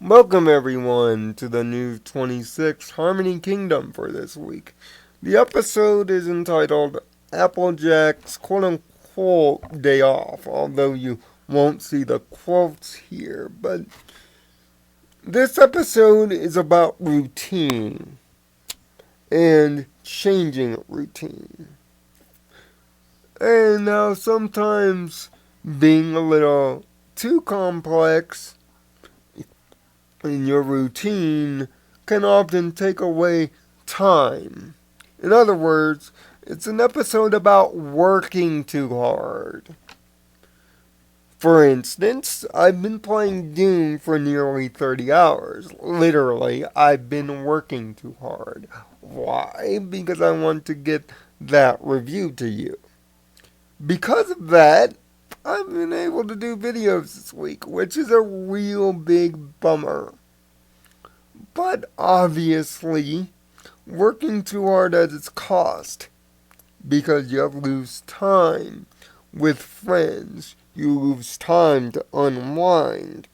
Welcome everyone to the new 26 Harmony Kingdom for this week. The episode is entitled Applejack's quote-unquote day off, although you won't see the quotes here. But this episode is about routine and changing routine. And now sometimes being a little too complex in your routine can often take away time. In other words, it's an episode about working too hard. For instance, I've been playing Doom for nearly 30 hours. Literally, I've been working too hard. Why? Because I want to get that review to you. Because of that, I've been able to do videos this week, which is a real big bummer. But obviously, working too hard has its cost, because you lose time with friends, you lose time to unwind,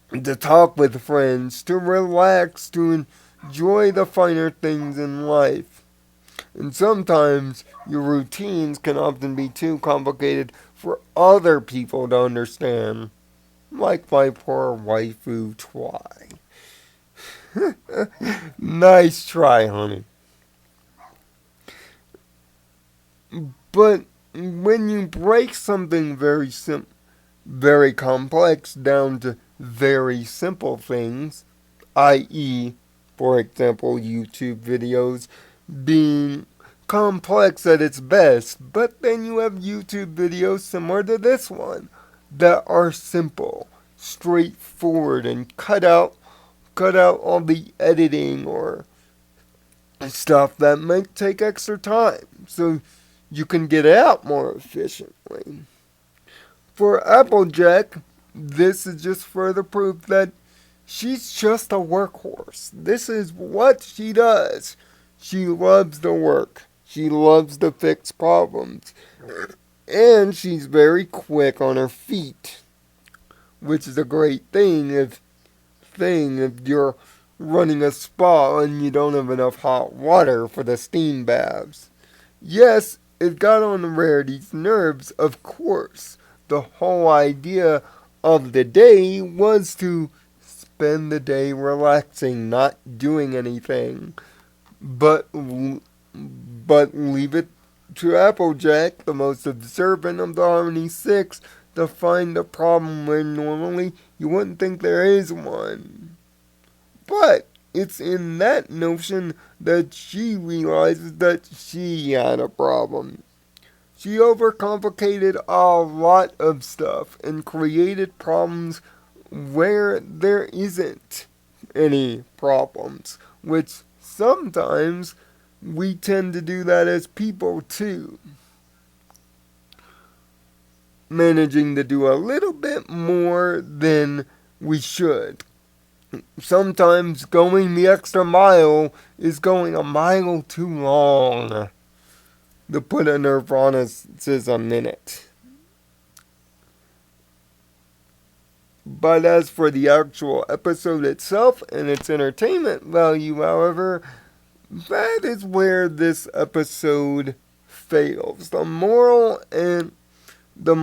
to talk with friends, to relax, to enjoy the finer things in life. And sometimes your routines can often be too complicated for other people to understand. Like my poor waifu Twy. Nice try, honey. But when you break something very complex down to very simple things, i.e., for example, YouTube videos being complex at its best, but then you have YouTube videos similar to this one that are simple, straightforward, and cut out all the editing or stuff that might take extra time, so you can get it out more efficiently. For Applejack, this is just further proof that she's just a workhorse. This is what she does. She loves to work. She loves to fix problems. And she's very quick on her feet, which is a great thing if you're running a spa and you don't have enough hot water for the steam baths. Yes, it got on Rarity's nerves, of course. The whole idea of the day was to spend the day relaxing, not doing anything. But leave it to Applejack, the most observant of the Harmony Six, to find a problem where normally you wouldn't think there is one. But it's in that notion that she realizes that she had a problem. She overcomplicated a lot of stuff and created problems where there isn't any problems, which sometimes we tend to do that as people too. Managing to do a little bit more than we should. Sometimes going the extra mile is going a mile too long, to put a Nirvanacism in it. But as for the actual episode itself and its entertainment value, however, that is where this episode fails. The moral and the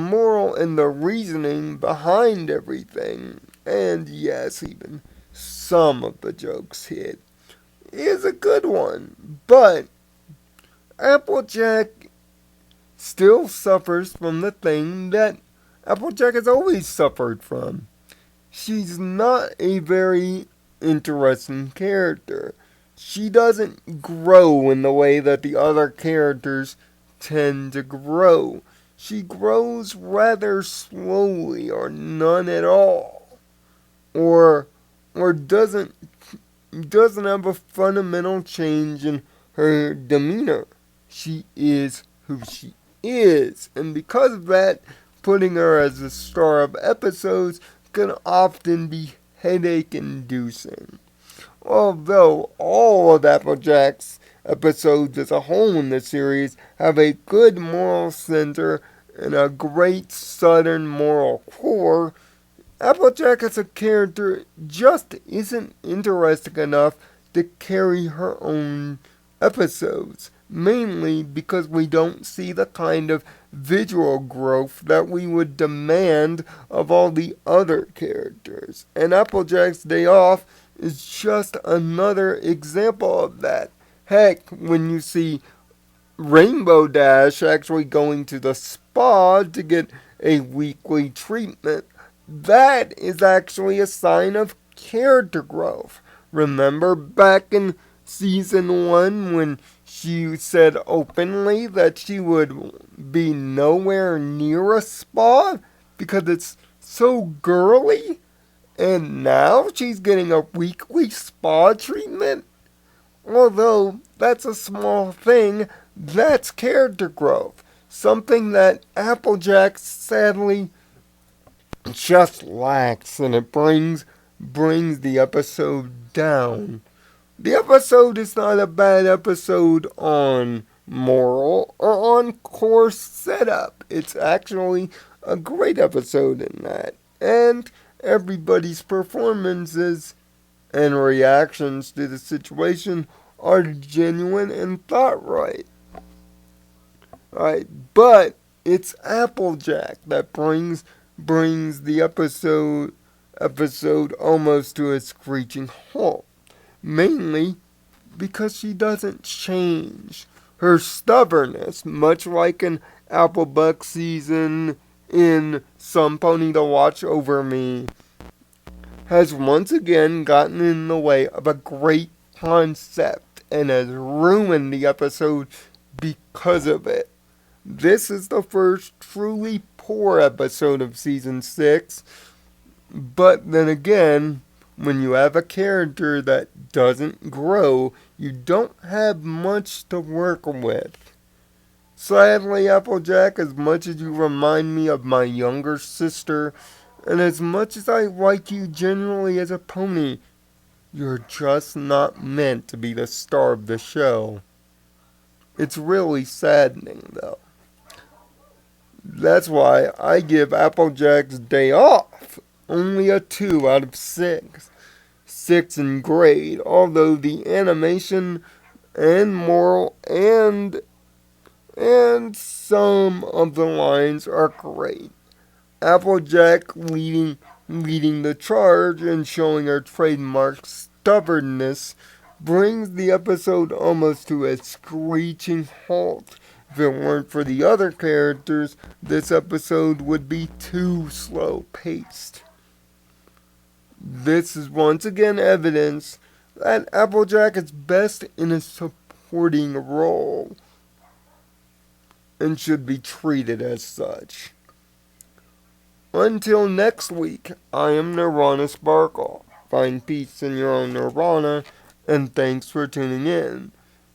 reasoning behind everything, and yes, even some of the jokes hit, is a good one. But Applejack still suffers from the thing that Applejack has always suffered from. She's not a very interesting character. She doesn't grow in the way that the other characters tend to grow. She grows rather slowly or none at all. Or doesn't have a fundamental change in her demeanor. She is who she is. And because of that, putting her as the star of episodes can often be headache inducing. Although all of Applejack's episodes as a whole in the series have a good moral center and a great southern moral core, Applejack as a character just isn't interesting enough to carry her own episodes, mainly because we don't see the kind of visual growth that we would demand of all the other characters. And Applejack's Day Off is just another example of that. Heck, when you see Rainbow Dash actually going to the spa to get a weekly treatment, that is actually a sign of character growth. Remember back in season 1 when she said openly that she would be nowhere near a spa because it's so girly? And now she's getting a weekly spa treatment? Although that's a small thing, that's character growth. Something that Applejack sadly just lacks, and it brings the episode down. The episode is not a bad episode on moral or on course setup. It's actually a great episode in that. And everybody's performances and reactions to the situation are genuine and thought right. Right, but it's Applejack that brings the episode almost to a screeching halt. Mainly because she doesn't change. Her stubbornness, much like an Applebuck season in Some Pony to Watch Over Me, has once again gotten in the way of a great concept and has ruined the episode because of it. This is the first truly poor episode of season 6, but then again, when you have a character that doesn't grow, you don't have much to work with. Sadly, Applejack, as much as you remind me of my younger sister, and as much as I like you genuinely as a pony, you're just not meant to be the star of the show. It's really saddening, though. That's why I give Applejack's Day Off only a 2 out of 6. 6 in grade, although the animation and moral and some of the lines are great. Applejack leading the charge and showing her trademark stubbornness brings the episode almost to a screeching halt. If it weren't for the other characters, this episode would be too slow paced. This is once again evidence that Applejack is best in a supporting role and should be treated as such. Until next week, I am Nirvana Sparkle. Find peace in your own Nirvana, and thanks for tuning in.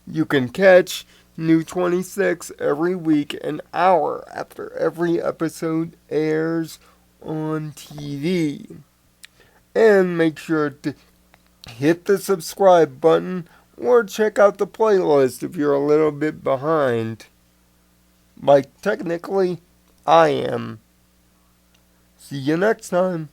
You can catch N26 every week, an hour after every episode airs on TV. And make sure to hit the subscribe button or check out the playlist if you're a little bit behind. Like, technically, I am. See you next time.